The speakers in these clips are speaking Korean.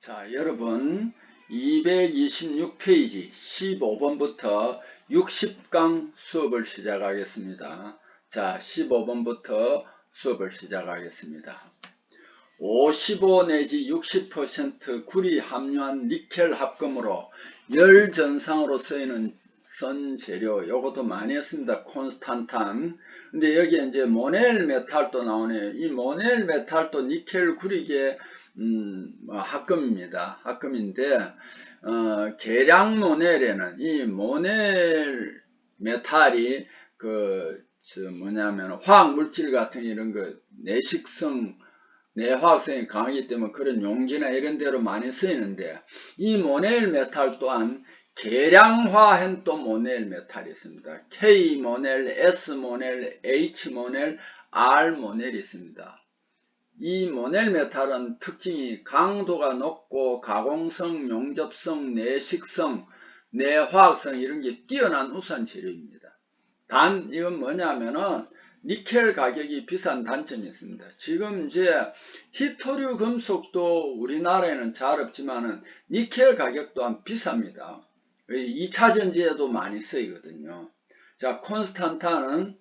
자, 여러분 226페이지 15번부터 60강 수업을 시작하겠습니다. 자, 15번부터 수업을 시작하겠습니다. 55 내지 60% 구리 함유한 니켈 합금으로 열 전상으로 쓰이는 선 재료, 요것도 많이 했습니다. 콘스탄탄. 근데 여기에 이제 모넬 메탈도 나오네요. 이 모넬 메탈도 니켈 구리계 합금입니다. 합금인데 계량 모넬에는 이 모넬 메탈이 뭐냐면 화학 물질 같은 이런 내식성 내화학성이 강하기 때문에 그런 용기나 이런 데로 많이 쓰이는데, 이 모넬 메탈 또한 계량화한 또 모넬 메탈이 있습니다. K 모넬, S 모넬, H 모넬, R 모넬이 있습니다. 이 모넬 메탈은 특징이 강도가 높고 가공성, 용접성, 내식성, 내화학성 이런 게 뛰어난 우수한 재료입니다. 단 이건 뭐냐면은 니켈 가격이 비싼 단점이 있습니다. 지금 이제 히토류 금속도 우리나라에는 잘 없지만은 니켈 가격 또한 비쌉니다. 2차 전지에도 많이 쓰이거든요. 자, 콘스탄탄은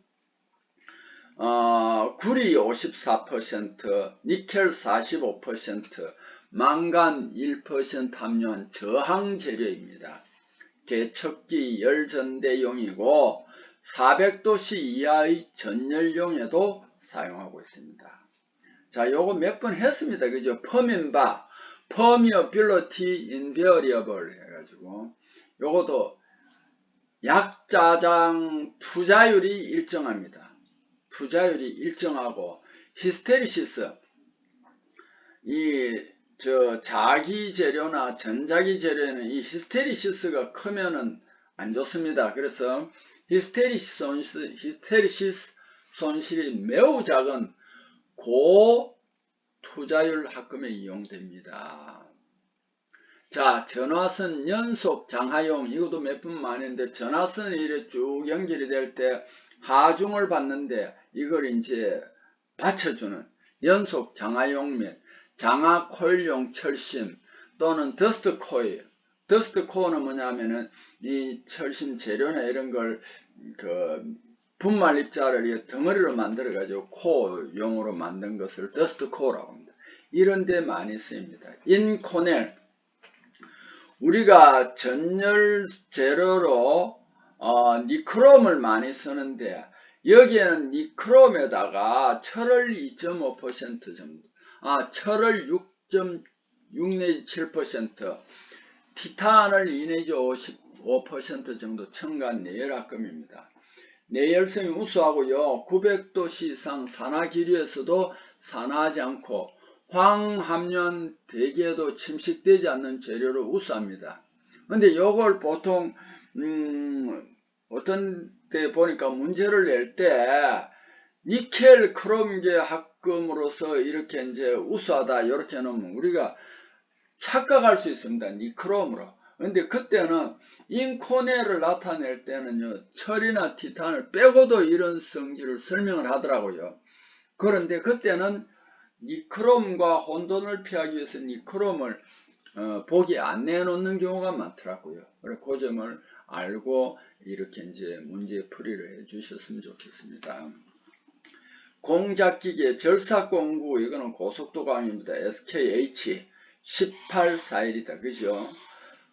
구리 54%, 니켈 45%, 망간 1% 함유한 저항 재료입니다. 개척기 열전대용이고 400도씨 이하의 전열용에도 사용하고 있습니다. 자, 요거 몇 번 했습니다. 그죠? 퍼민바, permeability invariable 해가지고 요것도 약자장 투자율이 일정합니다. 투자율이 일정하고 히스테리시스, 자기 재료나 전자기 재료에는 이 히스테리시스가 크면은 안 좋습니다. 그래서 히스테리시스 손실이 매우 작은 고투자율 합금에 이용됩니다. 자, 전화선 연속 장하용, 이것도 몇 번 많이 했는데, 전화선이 이렇게 쭉 연결이 될 때 하중을 받는데 이걸 이제 받쳐주는 연속 장하용 및 장하 코일용 철심 또는 더스트 코일. 더스트 코어는 뭐냐면은 이 철심 재료나 이런 걸 분말 입자를 덩어리로 만들어 가지고 코용으로 만든 것을 더스트 코어라고 합니다. 이런 데 많이 쓰입니다. 인코넬, 우리가 전열 재료로 니크롬을 많이 쓰는데, 여기에는 니크롬에다가 철을 2.5% 정도, 철을 6 내지 7%, 티탄을 2 내지 55% 정도 첨가한 내열합금입니다. 내열성이 우수하고요. 900도씨 이상 산화기류에서도 산화하지 않고 황 함유한 대기에도 침식되지 않는 재료로 우수합니다. 근데 요걸 보통 어떤 때 보니까 문제를 낼 때 니켈 크롬계 합금으로서 이렇게 이제 우수하다 이렇게 놓으면 우리가 착각할 수 있습니다. 니크롬으로. 근데 그때는 인코넬을 나타낼 때는요, 철이나 티탄을 빼고도 이런 성질을 설명을 하더라고요. 그런데 그때는 니크롬과 혼돈을 피하기 위해서 니크롬을 보기 안 내놓는 경우가 많더라고요. 그래서 그 점을 알고 이렇게 이제 문제 풀이를 해 주셨으면 좋겠습니다. 공작기계 절삭공구, 이거는 고속도 강입니다. SKH 1841이다. 그죠?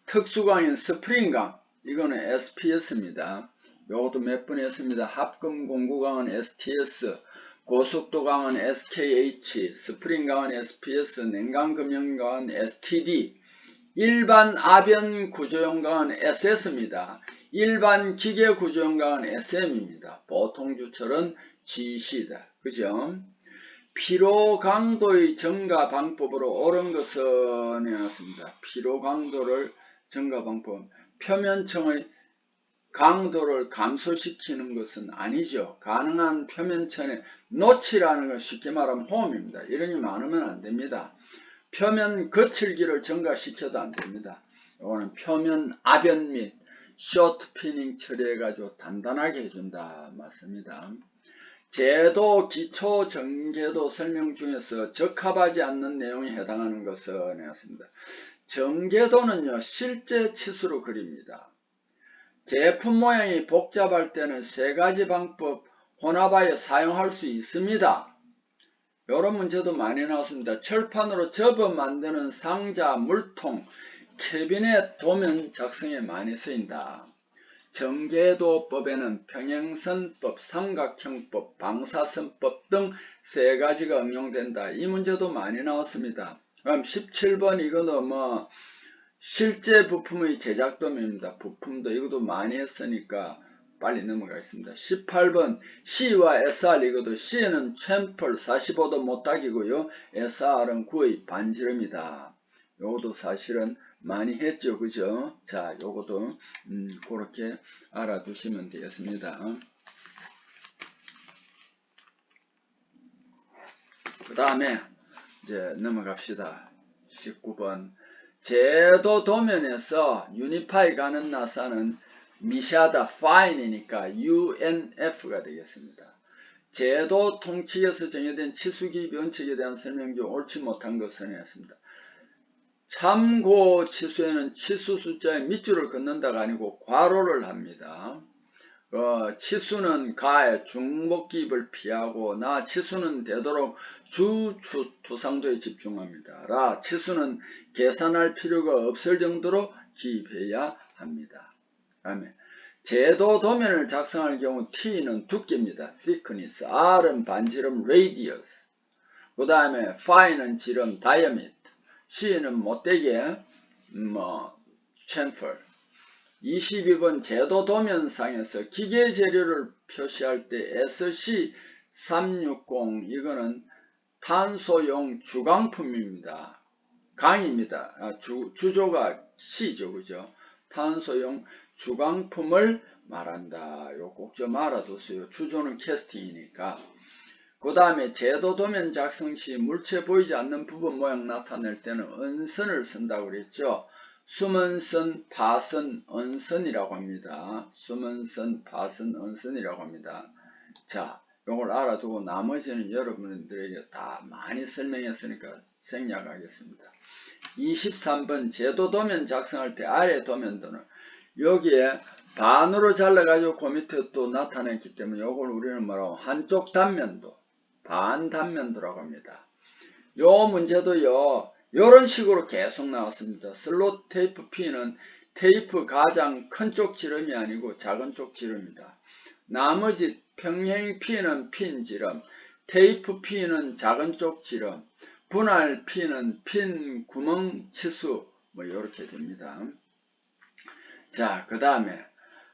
특수강인 스프링강, 이거는 SPS입니다. 요것도 몇 번 했습니다. 합금 공구강은 STS, 고속도강은 SKH, 스프링강은 SPS, 냉각금형강은 STD, 일반 아변 구조용강은 SS입니다. 일반 기계 구조용강은 SM입니다. 보통 주철은 GC다. 그죠? 피로 강도의 증가 방법으로 옳은 것은 해놨습니다. 피로 강도를 증가 방법, 표면층의 강도를 감소시키는 것은 아니죠. 가능한 표면층의 노치라는 건 쉽게 말하면 홈입니다. 이런 게 많으면 안 됩니다. 표면 거칠기를 증가시켜도 안 됩니다. 이거는 표면 아변 및 쇼트 피닝 처리해 가지고 단단하게 해준다 맞습니다. 제도 기초 정제도 설명 중에서 적합하지 않는 내용에 해당하는 것을 내었습니다. 정제도는요, 실제 치수로 그립니다. 제품 모양이 복잡할 때는 세 가지 방법 혼합하여 사용할 수 있습니다. 이런 문제도 많이 나왔습니다. 철판으로 접어 만드는 상자, 물통, 캐비넷 도면 작성에 많이 쓰인다. 정제도법에는 평행선법, 삼각형법, 방사선법 등 세 가지가 응용된다. 이 문제도 많이 나왔습니다. 그럼 17번 이거는 뭐 실제 부품의 제작도면입니다. 부품도 이것도 많이 했으니까 빨리 넘어가겠습니다. 18번 C와 SR 이것도 C는 챔펄 45도 못닥이고요. SR은 9의 반지름이다. 요것도 사실은 많이 했죠. 그죠? 자, 요것도 그렇게 알아두시면 되겠습니다. 그 다음에 이제 넘어갑시다. 19번 제도 도면에서 유니파이 가는 나사는 미샤다 파인이니까 UNF가 되겠습니다. 제도 통칙에서 정해된 치수기 변칙에 대한 설명 중 옳지 못한 것을 했습니다. 참고 치수에는 치수 숫자의 밑줄을 긋는다가 아니고 괄호를 합니다. 치수는 가에 중복기입을 피하고 나 치수는 되도록 투상도에 집중합니다. 라 치수는 계산할 필요가 없을 정도로 기입해야 합니다. 다음에 제도 도면을 작성할 경우 T는 두께입니다. thickness, R은 반지름 radius, 그 다음에 fine은 지름 diameter, C는 못되게 chamfer. 22번 제도 도면상에서 기계 재료를 표시할 때 SC360 이거는 탄소용 주광품입니다. 강입니다. 주조가 C죠. 그죠? 탄소용 주광품을 말한다. 요 꼭 좀 알아두세요. 주조는 캐스팅이니까. 그 다음에 제도 도면 작성 시 물체 보이지 않는 부분 모양 나타낼 때는 은선을 쓴다고 그랬죠. 숨은선, 파선, 언선이라고 합니다. 숨은선, 파선, 언선이라고 합니다. 자, 요걸 알아두고 나머지는 여러분들에게 다 많이 설명했으니까 생략하겠습니다. 23번 제도 도면 작성할 때 아래 도면도는 여기에 반으로 잘라가지고 그 밑에 또 나타냈기 때문에 요걸 우리는 뭐라고 한쪽 단면도, 반 단면도라고 합니다. 요 문제도요. 이런 식으로 계속 나왔습니다. 슬롯 테이프 P는 테이프 가장 큰 쪽 지름이 아니고 작은 쪽 지름이다. 나머지 평행 P는 핀 지름, 테이프 P는 작은 쪽 지름, 분할 P는 핀 구멍 치수 뭐 이렇게 됩니다. 자, 그 다음에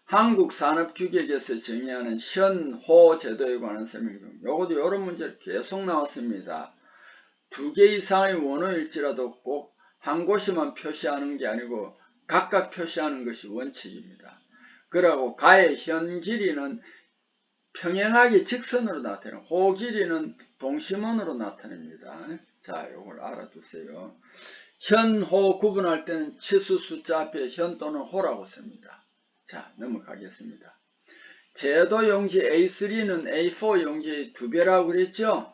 한국산업규격에서 정의하는 현호 제도에 관한 설명 중 요것도 이런 문제를 계속 나왔습니다. 2개 이상의 원호일지라도 꼭 한 곳에만 표시하는 게 아니고 각각 표시하는 것이 원칙입니다. 그리고 가의 현 길이는 평행하게 직선으로 나타내는 호 길이는 동심원으로 나타냅니다. 자, 이걸 알아두세요. 현호 구분할 때는 치수 숫자 앞에 현 또는 호라고 씁니다. 자, 넘어가겠습니다. 제도 용지 A3는 A4 용지의 2배라고 그랬죠?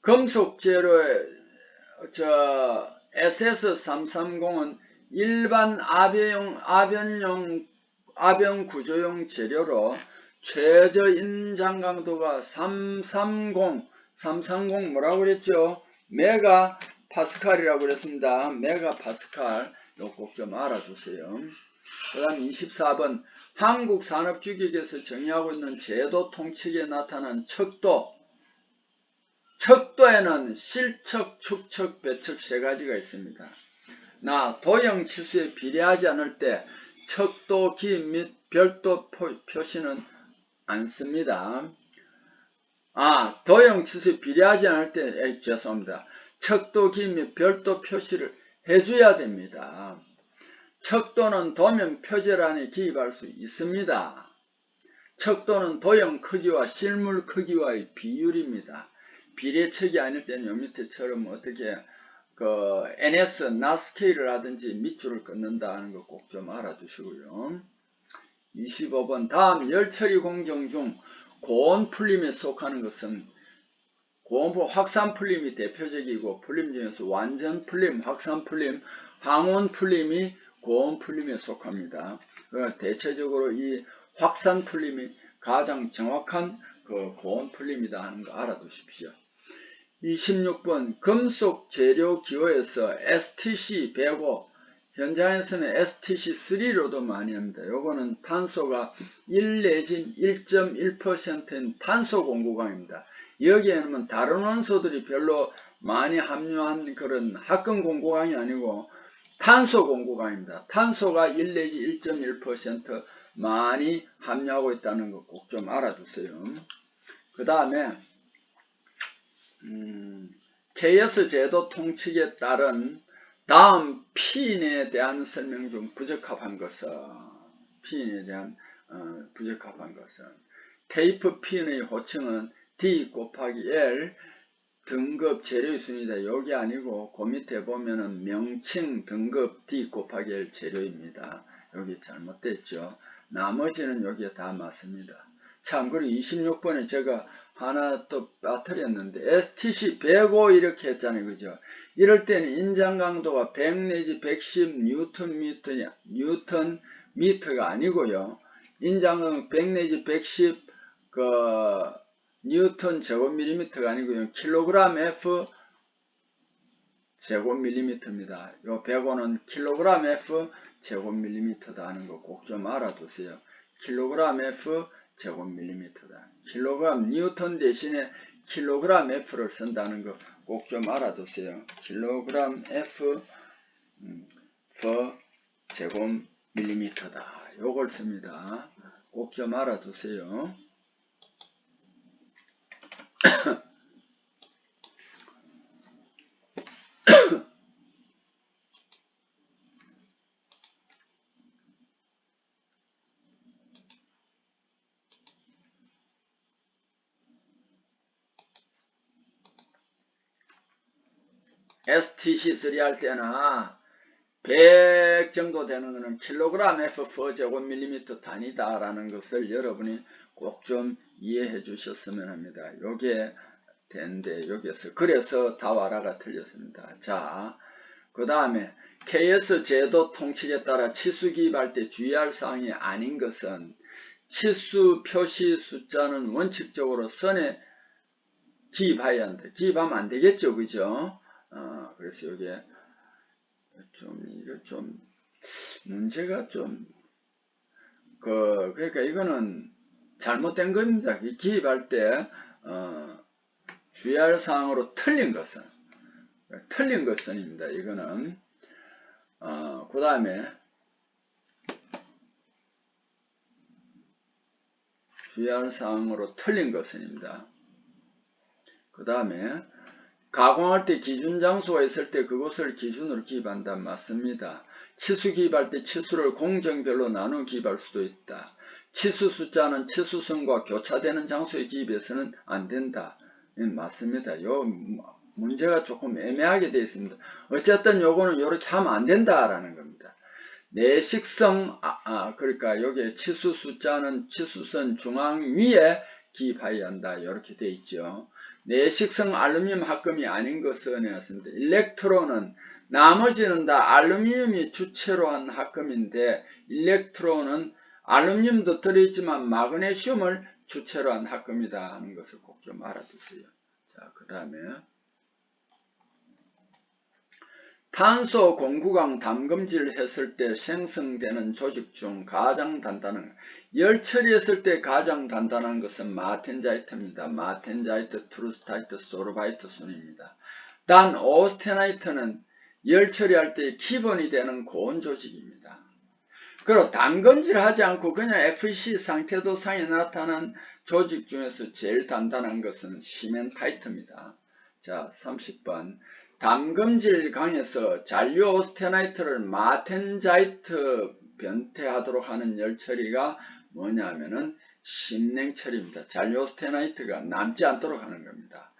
금속 재료의 SS330은 일반 아변 구조용 재료로 최저 인장 강도가 330 뭐라고 그랬죠? 메가 파스칼이라고 그랬습니다. 메가 파스칼 이거 꼭 좀 알아두세요. 그 다음 24번 한국산업규격에서 정의하고 있는 제도 통칙에 나타난 척도. 척도에는 실척, 축척, 배척 세 가지가 있습니다. 도형 치수에 비례하지 않을 때 척도 기입 및 별도 표시는 않습니다. 도형 치수에 비례하지 않을 때 죄송합니다. 척도 기입 및 별도 표시를 해줘야 됩니다. 척도는 도면 표제란에 기입할 수 있습니다. 척도는 도형 크기와 실물 크기와의 비율입니다. 비례척이 아닐 때는 요 밑에처럼 어떻게 NS, 나스케일을 하든지 밑줄을 긋는다는 거 꼭 좀 알아두시고요. 25번 다음 열처리 공정 중 고온 풀림에 속하는 것은 고온 확산 풀림이 대표적이고 풀림 중에서 완전 풀림, 확산 풀림, 항온 풀림이 고온 풀림에 속합니다. 그러니까 대체적으로 이 확산 풀림이 가장 정확한 그 고온 풀림이다 하는 거 알아두십시오. 26번 금속 재료 기호에서 STC 105 현장에서는 STC3로도 많이 합니다. 요거는 탄소가 1 내지 1.1%인 탄소 공구강입니다. 여기에는 다른 원소들이 별로 많이 함유한 그런 합금 공구강이 아니고 탄소 공구강입니다. 탄소가 1 내지 1.1% 많이 함유하고 있다는 거 꼭 좀 알아두세요. 그 다음에 KS 제도 통칙에 따른 다음 피인에 대한 설명 중 부적합한 것은 피인에 대한 부적합한 것은 테이프 피인의 호칭은 D 곱하기 L 등급 재료의 순위다. 여기 아니고 그 밑에 보면은 명칭 등급 D 곱하기 L 재료입니다. 여기 잘못됐죠. 나머지는 여기에 다 맞습니다. 참고로 26번에 제가 하나 또 빠뜨렸는데 STC 105 이렇게 했잖아요. 그죠? 이럴 때는 인장 강도가 100 내지 110 뉴턴 미터가 아니고요. 인장 강도 100 내지 110 뉴턴 제곱밀리미터가 아니고요. 킬로그램 F 제곱밀리미터입니다. 요 105는 킬로그램 F 제곱밀리미터다 하는 거 꼭 좀 알아두세요. 킬로그램 F 제곱밀리미터다. 킬로그램 뉴턴 대신에 킬로그램 F를 쓴다는 거 꼭 좀 알아두세요. 킬로그램 F 제곱밀리미터다. 요걸 씁니다. 꼭 좀 알아두세요. STC3 할 때는 100 정도 되는 것은 킬로그램 F 제곱밀리미터 단위다라는 것을 여러분이 꼭 좀 이해해 주셨으면 합니다. 요게 된데 여기에서 그래서 다와라가 틀렸습니다. 자, 그 다음에 KS 제도 통칙에 따라 치수 기입할 때 주의할 사항이 아닌 것은 치수 표시 숫자는 원칙적으로 선에 기입해야 한다. 기입하면 안 되겠죠, 그죠? 그래서 여기에 좀 문제가 그러니까 이거는 잘못된 겁니다. 기입할 때 주의할 사항으로 틀린 것은입니다. 이거는 그 다음에 주의할 사항으로 틀린 것은입니다. 그 다음에 가공할 때 기준 장소가 있을 때 그것을 기준으로 기입한다. 맞습니다. 치수 기입할 때 치수를 공정별로 나누어 기입할 수도 있다. 치수 숫자는 치수선과 교차되는 장소에 기입해서는 안 된다. 맞습니다. 요 문제가 조금 애매하게 되어 있습니다. 어쨌든 요거는 이렇게 하면 안 된다라는 겁니다. 내식성 그러니까 여기에 치수 숫자는 치수선 중앙 위에 기입해야 한다. 이렇게 되어 있죠. 내식성 알루미늄 합금이 아닌 것은 했습니다. 일렉트론은 나머지는 다 알루미늄이 주체로 한 합금인데 일렉트론은 알루미늄도 들어있지만 마그네슘을 주체로 한 합금이다 하는 것을 꼭 좀 알아두세요. 자, 그 다음에 탄소 공구강 담금질을 했을 때 생성되는 조직 중 가장 단단한 열 처리했을 때 가장 단단한 것은 마텐자이트입니다. 마텐자이트, 트루스타이트, 소르바이트 순입니다. 단 오스테나이트는 열 처리할 때 기본이 되는 고온 조직입니다. 그리고 담금질 하지 않고 그냥 FC 상태도상에 나타난 조직 중에서 제일 단단한 것은 시멘타이트입니다. 자, 30번 담금질 강에서 잔류 오스테나이트를 마텐자이트 변태하도록 하는 열 처리가 뭐냐면은 심냉 처리입니다. 잔류 오스테나이트가 남지 않도록 하는 겁니다.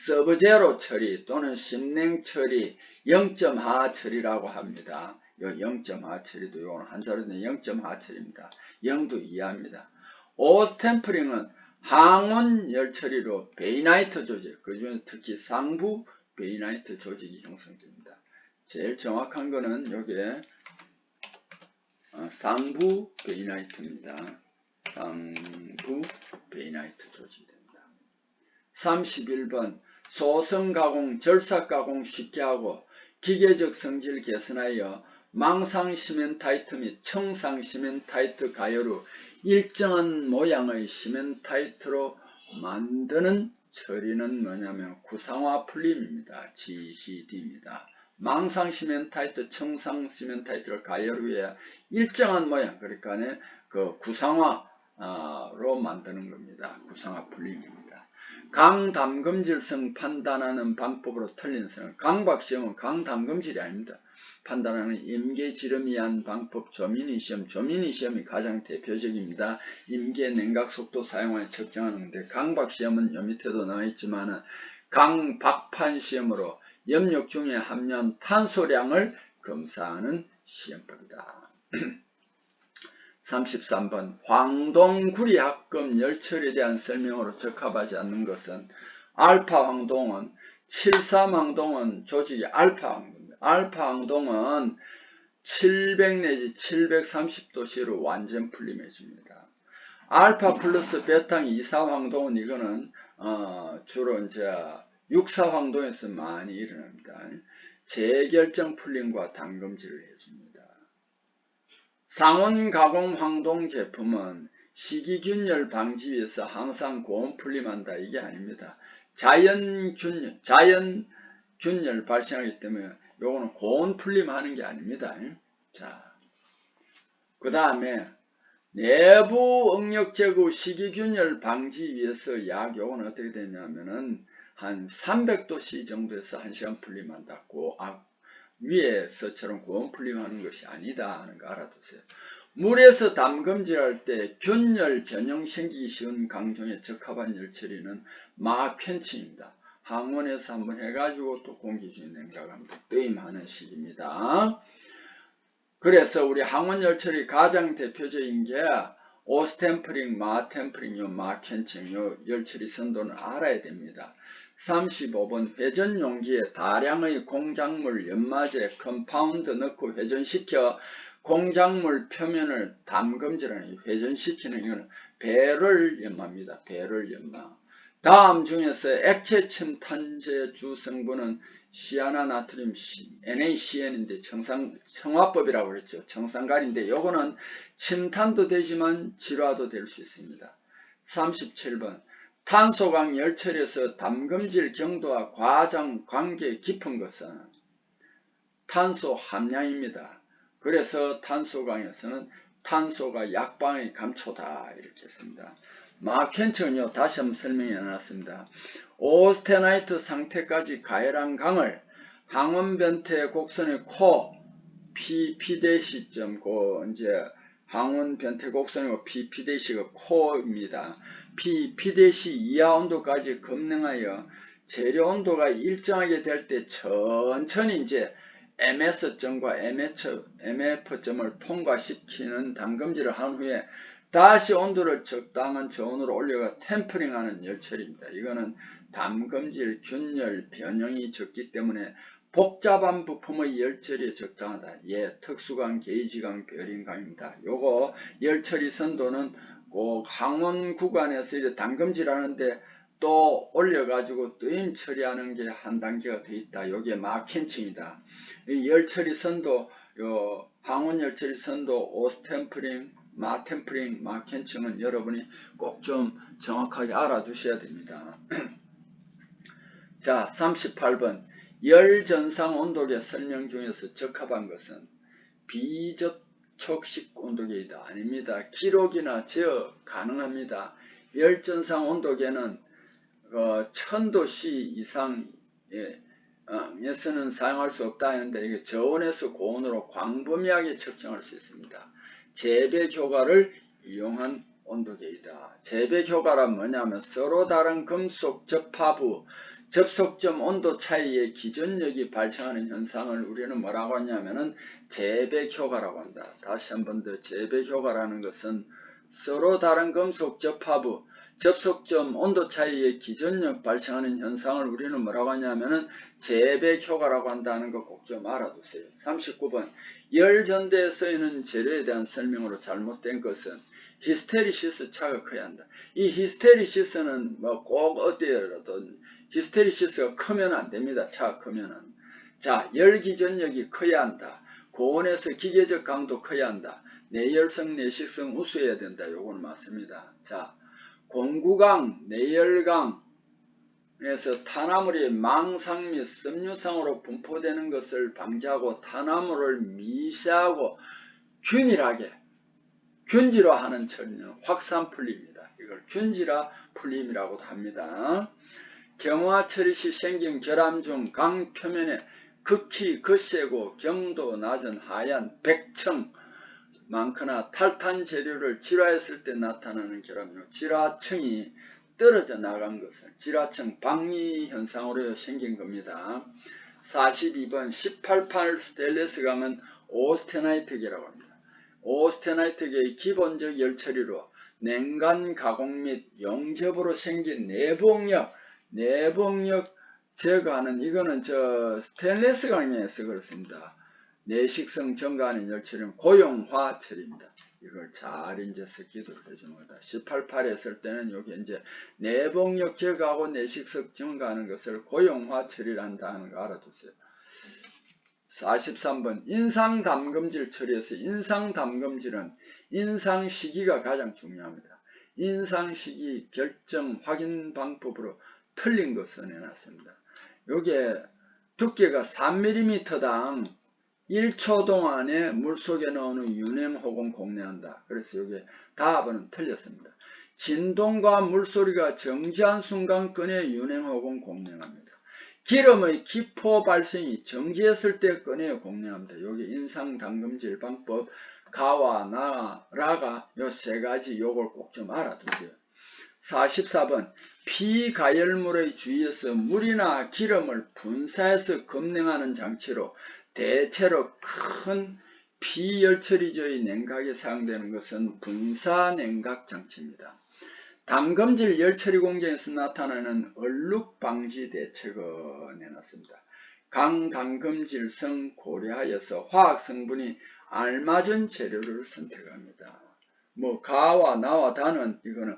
서브제로 처리 또는 심냉 처리 0.하 처리라고 합니다. 요 0.하 처리도 요거는 한자로는 0.하 처리입니다. 0도 이하입니다. 오스템플링은 항원 열처리로 베이나이트 조직, 그중에 특히 상부 베이나이트 조직이 형성됩니다. 제일 정확한 거는 요게 상부 베이나이트입니다. 상부 베이나이트 조직이 됩니다. 31번 소성가공, 절삭가공 쉽게 하고 기계적 성질 개선하여 망상 시멘타이트 및 청상 시멘타이트 가열후 일정한 모양의 시멘타이트로 만드는 처리는 뭐냐면 구상화 풀림입니다. GCD입니다. 망상 시멘타이트, 청상 시멘타이트를 가열 후에 일정한 모양, 그러니까 그 구상화로 만드는 겁니다. 구상화 풀림입니다. 강담금질성 판단하는 방법으로 틀린 성. 강박시험은 강담금질이 아닙니다. 판단하는 임계지름이한 방법 조민희 시험. 조민희 시험이 가장 대표적입니다. 임계 냉각 속도 사용하여 측정하는 건데, 강박 시험은 요 밑에도 나와 있지만은 강박판 시험으로 염력 중에 함유한 탄소량을 검사하는 시험법이다. 33번 황동구리 합금 열처리에 대한 설명으로 적합하지 않는 것은 알파 황동은 73 황동은 조직이 알파 황동입니다. 알파 황동은 700 내지 730도씨로 완전 풀림해 줍니다. 알파 플러스 베타 24 황동은 이거는 주로 이제 64 황동에서 많이 일어납니다. 재결정 풀림과 담금질을 해줍니다. 상온 가공 황동 제품은 식이균열 방지 위해서 항상 고온 풀림한다, 이게 아닙니다. 자연균열 발생하기 때문에 요거는 고온 풀림하는 게 아닙니다. 자, 그 다음에 내부 응력 제거 식이균열 방지 위해서 약 요거는 어떻게 되냐면은 한 300도C 정도에서 1시간 풀림한다고, 위에서처럼 고온 풀림하는 것이 아니다 하는 거 알아두세요. 물에서 담금질할 때 균열 변형 생기기 쉬운 강종에 적합한 열처리는 마펜칭입니다. 항원에서 한번 해가지고 또 공기 중에 냉각합니다. 뜨임하는 식입니다. 그래서 우리 항원 열처리 가장 대표적인 게 오스템프링, 마템프링, 마켄칭 요 열처리 선도는 알아야 됩니다. 35번 회전 용기에 다량의 공작물, 연마제, 컴파운드 넣고 회전시켜 공작물 표면을 담금질하는, 회전시키는 이거는 배럴 연마입니다. 배럴 연마. 다음 중에서 액체 침탄제 주 성분은 시아나나트륨 NaCn인데 청화법이라고 그랬죠. 청산가리인데 요거는 침탄도 되지만 질화도 될 수 있습니다. 37번 탄소강 열처리에서 담금질 경도와 과정 관계 깊은 것은 탄소 함량입니다. 그래서 탄소강에서는 탄소가 약방의 감초다 이렇게 했습니다. 마켄층은요, 다시 한번 설명해 놨습니다. 오스테나이트 상태까지 가열한 강을 항원변태 곡선의 코 PP 시점, 이제 항원변태 곡선이고 PP-가 코입니다. PP- 이하 온도까지 급능하여 재료 온도가 일정하게 될 때 천천히 이제 MS점과 MF점을 통과시키는 담금질을 한 후에 다시 온도를 적당한 저온으로 올려가 템퍼링하는 열처리입니다. 이거는 담금질 균열 변형이 적기 때문에 복잡한 부품의 열처리에 적당하다. 예, 특수강, 게이지강, 베어링강입니다. 요거 열처리 선도는 꼭 항원 구간에서 이제 담금질 하는데 또 올려가지고 뜨임 처리하는 게 한 단계가 돼 있다. 요게 마켄칭이다. 이 열처리 선도, 요 항원 열처리 선도, 오스템프링, 마템프링, 마켄칭은 여러분이 꼭 좀 정확하게 알아두셔야 됩니다. 자, 38번. 열전상 온도계 설명 중에서 적합한 것은 비접촉식 온도계이다. 아닙니다. 기록이나 제어 가능합니다. 열전상 온도계는 1000도C 이상 에서는 사용할 수 없다 하는데, 이게 저온에서 고온으로 광범위하게 측정할 수 있습니다. 재백 효과를 이용한 온도계이다. 재백 효과란 뭐냐면 서로 다른 금속 접합 접속점 온도 차이의 기전력이 발생하는 현상을 우리는 뭐라고 하냐면은 재백 효과라고 한다. 다시 한 번 더, 재백 효과라는 것은 서로 다른 금속 접합 접속점 온도 차이의 기전력 발생하는 현상을 우리는 뭐라고 하냐면은 재백 효과라고 한다는 거 꼭 좀 알아두세요. 39번 열전대에 쓰이는 재료에 대한 설명으로 잘못된 것은 히스테리시스 차가 커야 한다. 이 히스테리시스는 뭐 꼭 어디라도 히스테리시스가 크면 안 됩니다. 차가 크면은. 자, 열기전력이 커야 한다. 고온에서 기계적 강도 커야 한다. 내열성, 내식성 우수해야 된다. 요거는 맞습니다. 자, 공구강, 내열강에서 탄화물이 망상 및 섬유상으로 분포되는 것을 방지하고 탄화물을 미세하고 균일하게 균질화하는 처리는 확산풀림입니다. 이걸 균질화 풀림이라고도 합니다. 경화 처리 시 생긴 결함 중 강 표면에 극히 거세고 경도 낮은 하얀 백청 많거나 탈탄 재료를 질화했을 때 나타나는 결함으로 질화층이 떨어져 나간 것을 질화층 방리 현상으로 생긴 겁니다. 42번 18팔 스테인리스강은 오스테나이트계라고 합니다. 오스테나이트계의 기본적 열처리로 냉간 가공 및 용접으로 생긴 내복력 제거하는 이거는 스테인리스강에서 그렇습니다. 내식성 증가하는 열처리는 고용화 처리입니다. 이걸 잘 이제 기도를 해주는 거다. 18팔 했을 때는 여기 이제 내복력 제거하고 내식성 증가하는 것을 고용화 처리란다는 거 알아두세요. 43번 인상담금질 처리에서 인상담금질은 인상시기가 가장 중요합니다. 인상시기 결정 확인 방법으로 틀린 것을 내놨습니다. 요게 두께가 3mm당 1초 동안에 물속에 넣은 윤행호공 공내한다. 그래서 여기 답은 틀렸습니다. 진동과 물소리가 정지한 순간 꺼내 윤행호공 공내합니다. 기름의 기포 발생이 정지했을 때 꺼내 공내합니다. 여기 인상담금질 방법 가와 라가 요 세 가지 요걸 꼭 좀 알아두세요. 44번 비가열물의 주위에서 물이나 기름을 분사해서 검냉하는 장치로 대체로 큰 비열처리조의 냉각에 사용되는 것은 분사냉각 장치입니다. 담금질 열처리 공정에서 나타나는 얼룩방지 대책을 내놨습니다. 강담금질성 고려하여서 화학성분이 알맞은 재료를 선택합니다. 뭐 가와 나와 다는 이거는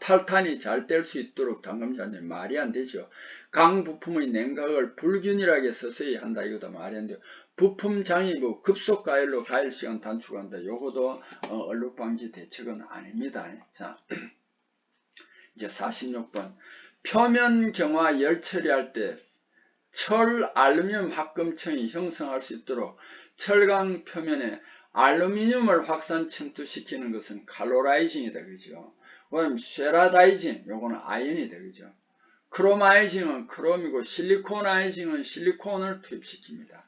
탈탄이 잘 될 수 있도록 담금질하는 말이 안 되죠. 강 부품의 냉각을 불균일하게 서서히 한다. 이거도 말이 안 돼요. 부품 장입 급속 가열로 가열 시간 단축한다. 요것도 얼룩 방지 대책은 아닙니다. 자, 이제 46번 표면 경화 열 처리할 때 철 알루미늄 합금층이 형성할 수 있도록 철강 표면에 알루미늄을 확산 침투시키는 것은 칼로라이징이다. 그죠? 그럼 쉐라다이징, 요거는 아연이다. 그죠? 크로마이징은 크롬이고 실리코나이징은 실리콘을 투입시킵니다.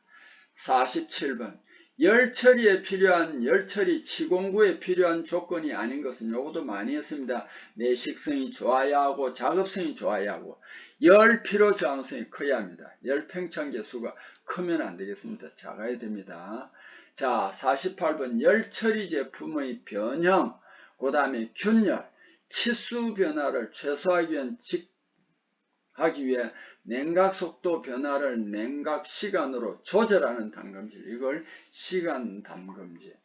47번 열처리에 필요한 열처리 치공구에 필요한 조건이 아닌 것은 요것도 많이 했습니다. 내식성이 좋아야 하고 작업성이 좋아야 하고 열 필요 저항성이 커야 합니다. 열 팽창계 수가 크면 안 되겠습니다. 작아야 됩니다. 자, 48번 열처리 제품의 변형, 그 다음에 균열, 치수 변화를 최소화하기 위해 냉각 속도 변화를 냉각 시간으로 조절하는 담금질, 이걸 시간 담금질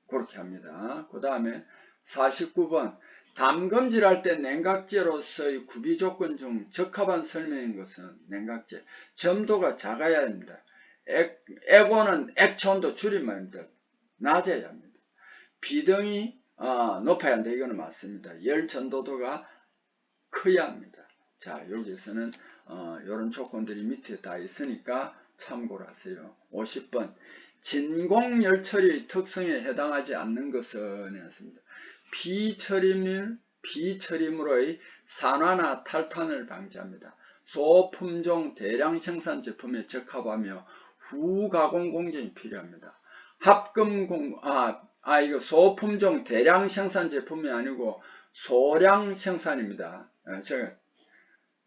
그렇게 합니다. 그 다음에 49번 담금질 할 때 냉각제로서의 구비 조건 중 적합한 설명인 것은 냉각제 점도가 작아야 합니다. 액온은 액체온도 줄임말입니다. 낮아야 합니다. 비등이 높아야 한다. 이거는 맞습니다. 열 전도도가 커야 합니다. 자, 여기에서는 이런 조건들이 밑에 다 있으니까 참고를 하세요. 50번 진공열처리의 특성에 해당하지 않는 것은 이렇습니다. 비처리물의 산화나 탈탄을 방지합니다. 소품종 대량 생산 제품에 적합하며 후가공 공정이 필요합니다. 이거 소품종 대량 생산 제품이 아니고 소량 생산입니다.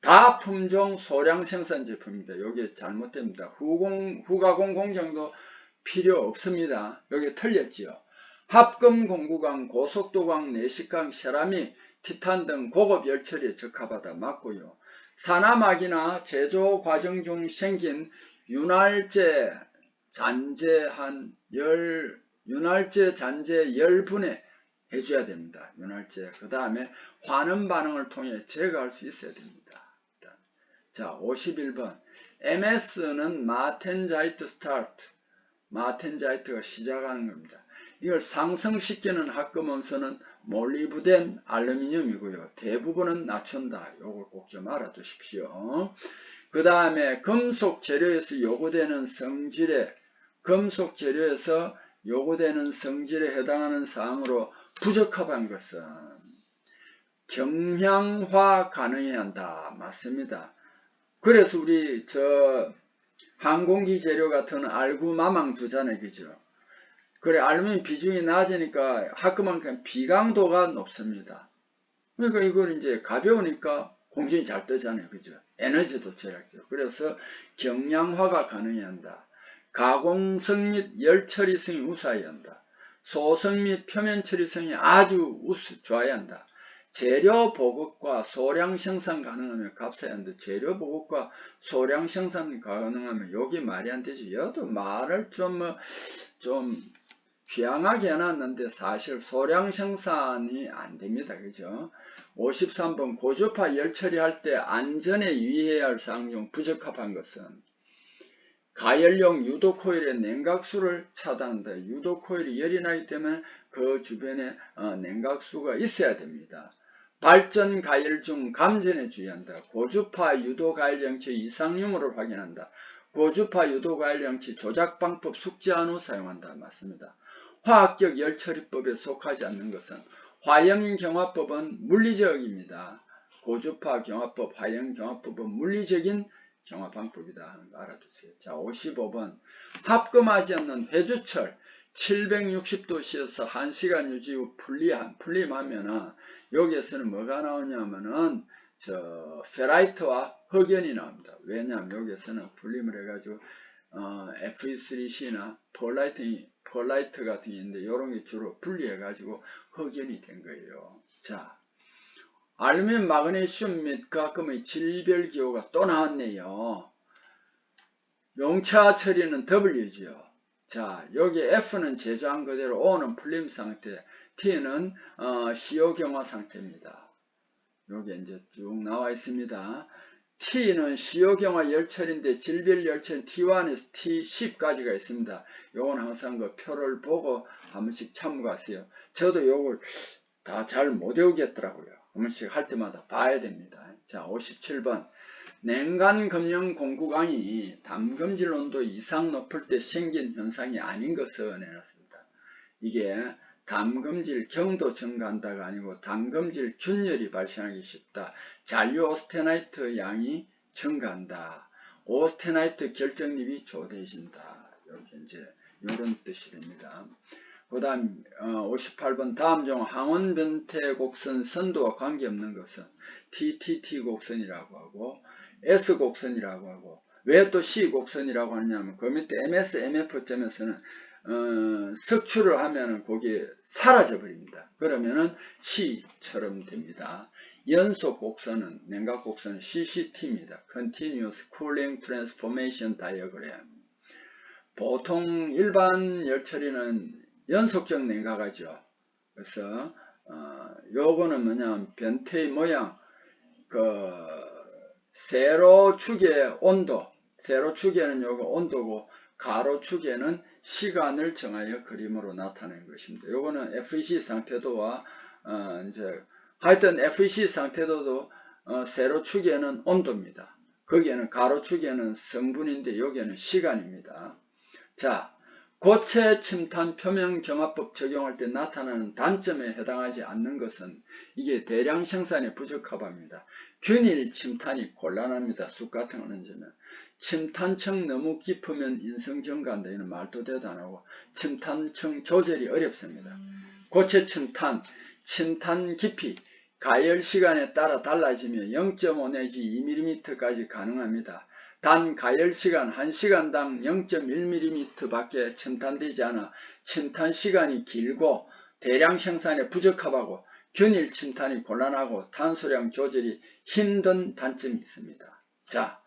다품종 소량 생산 제품입니다. 여기 잘못됩니다. 후가공 공정도 필요 없습니다. 여기 틀렸지요. 합금 공구강, 고속도강, 내식강, 세라믹, 티탄 등 고급 열처리에 적합하다. 맞고요. 산화막이나 제조 과정 중 생긴 윤활제 잔재 열분해 해줘야 됩니다. 윤활제. 그 다음에 환음 반응을 통해 제거할 수 있어야 됩니다. 자, 51번. MS는 마텐자이트 스타트. 마텐자이트가 시작하는 겁니다. 이걸 상승시키는 합금원소는 몰리브덴, 알루미늄이고요. 대부분은 낮춘다. 요걸 꼭 좀 알아두십시오. 그 다음에 금속 재료에서 요구되는 성질에 해당하는 사항으로 부적합한 것은 경량화 가능해야 한다. 맞습니다. 그래서 우리 항공기 재료 같은 알구마망 두잖아요. 그죠? 그래, 알루미늄 비중이 낮으니까 합금만큼 비강도가 높습니다. 그러니까 이걸 이제 가벼우니까 공전이 잘 뜨잖아요. 그죠? 에너지도 절약죠. 그래서 경량화가 가능해야 한다. 가공성 및 열 처리성이 우수해야 한다. 소성 및 표면 처리성이 아주 좋아야 한다. 재료 보급과 소량 생산 가능하면 값어야 하는데 재료 보급과 소량 생산 가능하면 여기 말이 안 되지. 여도 말을 좀 귀향하게 해놨는데 사실 소량 생산이 안 됩니다. 그죠? 53번 고주파 열 처리할 때 안전에 유의해야 할 사항 중 부적합한 것은 가열용 유도 코일의 냉각수를 차단한다. 유도 코일이 열이 나기 때문에 그 주변에 냉각수가 있어야 됩니다. 발전 가열 중 감전에 주의한다. 고주파 유도 가열 장치 이상 유무를 확인한다. 고주파 유도 가열 장치 조작 방법 숙지한 후 사용한다. 맞습니다. 화학적 열처리법에 속하지 않는 것은 화염경화법은 물리적입니다. 고주파 경화법, 화염경화법은 물리적인 경화 방법이다 하는 거 알아두세요. 자, 55번 합금하지 않는 회주철 760도씨에서 1시간 유지 후 풀림하면은 여기에서는 뭐가 나오냐면은 페라이트와 흑연이 나옵니다. 왜냐하면 여기에서는 풀림을 해가지고 Fe3C나 폴라이트 같은 게 있는데 이런 게 주로 분리해가지고 흑연이 된 거예요. 자, 알루미늄, 마그네슘 및 가끔의 질별 기호가 또 나왔네요. 용차 처리는 W죠. 자, 여기 F는 제조한 그대로, O는 풀림 상태, T는 CO 경화 상태입니다. 여기 이제 쭉 나와 있습니다. T는 CO 경화 열처리인데 질별 열처리 T1에서 T10까지가 있습니다. 요건 항상 그 표를 보고 한 번씩 참고하세요. 저도 요걸 다 잘 못 외우겠더라고요. 한 번씩 할 때마다 봐야 됩니다. 자, 57번. 냉간 금형 공구강이 담금질 온도 이상 높을 때 생긴 현상이 아닌 것을 내놨습니다. 이게 담금질 경도 증가한다가 아니고 담금질 균열이 발생하기 쉽다. 잔류 오스테나이트 양이 증가한다. 오스테나이트 결정립이 조대해진다. 이렇게 이제 이런 뜻이 됩니다. 그 다음 58번 다음 중 항원 변태 곡선 선도와 관계없는 것은 TTT 곡선이라고 하고 S 곡선이라고 하고 왜 또 C 곡선이라고 하냐면 그 밑에 MS, MF점에서는 석출을 하면은 거기에 사라져 버립니다. 그러면은 C처럼 됩니다. 연속 곡선은 냉각 곡선은 CCT입니다. Continuous Cooling Transformation Diagram. 보통 일반 열처리는 연속적 냉각하죠. 그래서 요거는 뭐냐면 변태의 모양, 세로축의 온도, 세로축에는 요거 온도고 가로축에는 시간을 정하여 그림으로 나타낸 것입니다. 요거는 FEC 상태도와 이제 하여튼 FEC 상태도도 세로축에는 온도입니다. 거기에는 가로축에는 성분인데 여기에는 시간입니다. 자, 고체 침탄 표면 경화법 적용할 때 나타나는 단점에 해당하지 않는 것은 이게 대량 생산에 부적합합니다. 균일 침탄이 곤란합니다. 쑥 같은 거는 이제는 침탄층 너무 깊으면 인성 증가한다. 이는 말도 되도 안 하고 침탄층 조절이 어렵습니다. 고체 침탄 깊이 가열 시간에 따라 달라지며 0.5 내지 2mm까지 가능합니다. 단 가열시간 1시간당 0.1mm 밖에 침탄되지 않아 침탄 시간이 길고 대량 생산에 부적합하고 균일 침탄이 곤란하고 탄소량 조절이 힘든 단점이 있습니다. 자,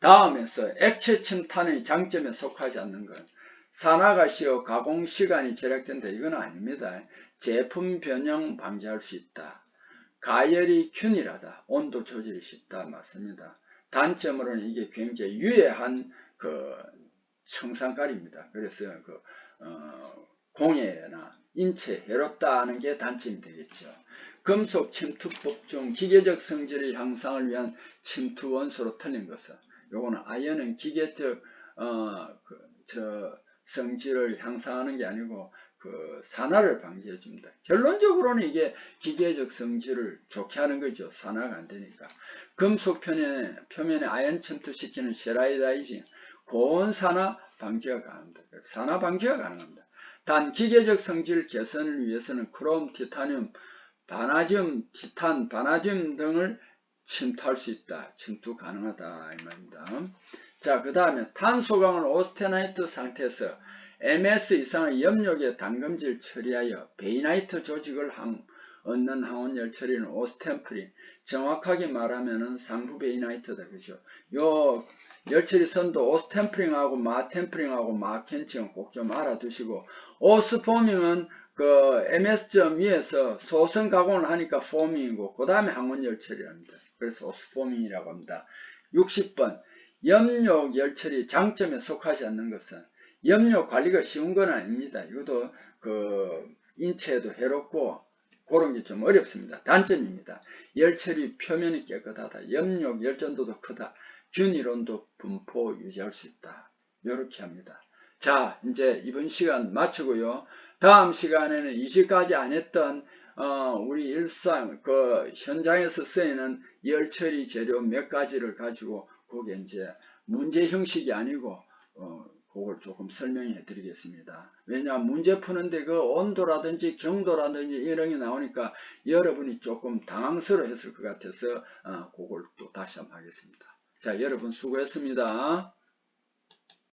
다음에서 액체 침탄의 장점에 속하지 않는 건 산화가 쉬워 가공 시간이 절약된다. 이건 아닙니다. 제품 변형 방지할 수 있다. 가열이 균일하다. 온도 조절이 쉽다. 맞습니다. 단점으로는 이게 굉장히 유해한 청산가리입니다. 그래서 공해나 인체 해롭다 하는 게 단점이 되겠죠. 금속 침투법 중 기계적 성질의 향상을 위한 침투 원소로 틀린 것은 요거는 아연은 기계적 성질을 향상하는 게 아니고 산화를 방지해 줍니다. 결론적으로는 이게 기계적 성질을 좋게 하는 거죠. 산화가 안 되니까. 금속 표면에 아연 침투시키는 쉐라이다이징 고온 산화 방지가 가능합니다. 산화 방지가 가능합니다. 단 기계적 성질 개선을 위해서는 크롬, 티타늄, 바나지움, 티탄, 바나지움 등을 침투할 수 있다. 침투 가능하다 이 말입니다. 자, 그 다음에 탄소강을 오스테나이트 상태에서 ms 이상의 염료계 담금질 처리하여 베이나이트 조직을 얻는 항원열 처리는 오스템프링. 정확하게 말하면은 상부 베이나이트다. 그죠? 요 열처리 선도 오스템프링하고 마템프링하고 마켄칭은 꼭 좀 알아두시고, 오스포밍은 ms 점 위에서 소선 가공을 하니까 포밍이고, 그 다음에 항원열 처리합니다. 그래서 오스포밍이라고 합니다. 60번. 염료 열처리 장점에 속하지 않는 것은 염료 관리가 쉬운 건 아닙니다. 이것도 인체에도 해롭고 그런 게 좀 어렵습니다. 단점입니다. 열처리 표면이 깨끗하다. 염료 열전도도 크다. 균일 온도 분포 유지할 수 있다. 이렇게 합니다. 자, 이제 이번 시간 마치고요. 다음 시간에는 이제까지 안 했던 우리 일상 현장에서 쓰이는 열처리 재료 몇 가지를 가지고 그게 이제 문제 형식이 아니고 그걸 조금 설명해 드리겠습니다. 왜냐하면 문제 푸는데 온도라든지 경도라든지 이런 게 나오니까 여러분이 조금 당황스러워 했을 것 같아서 그걸 또 다시 한번 하겠습니다. 자, 여러분 수고했습니다.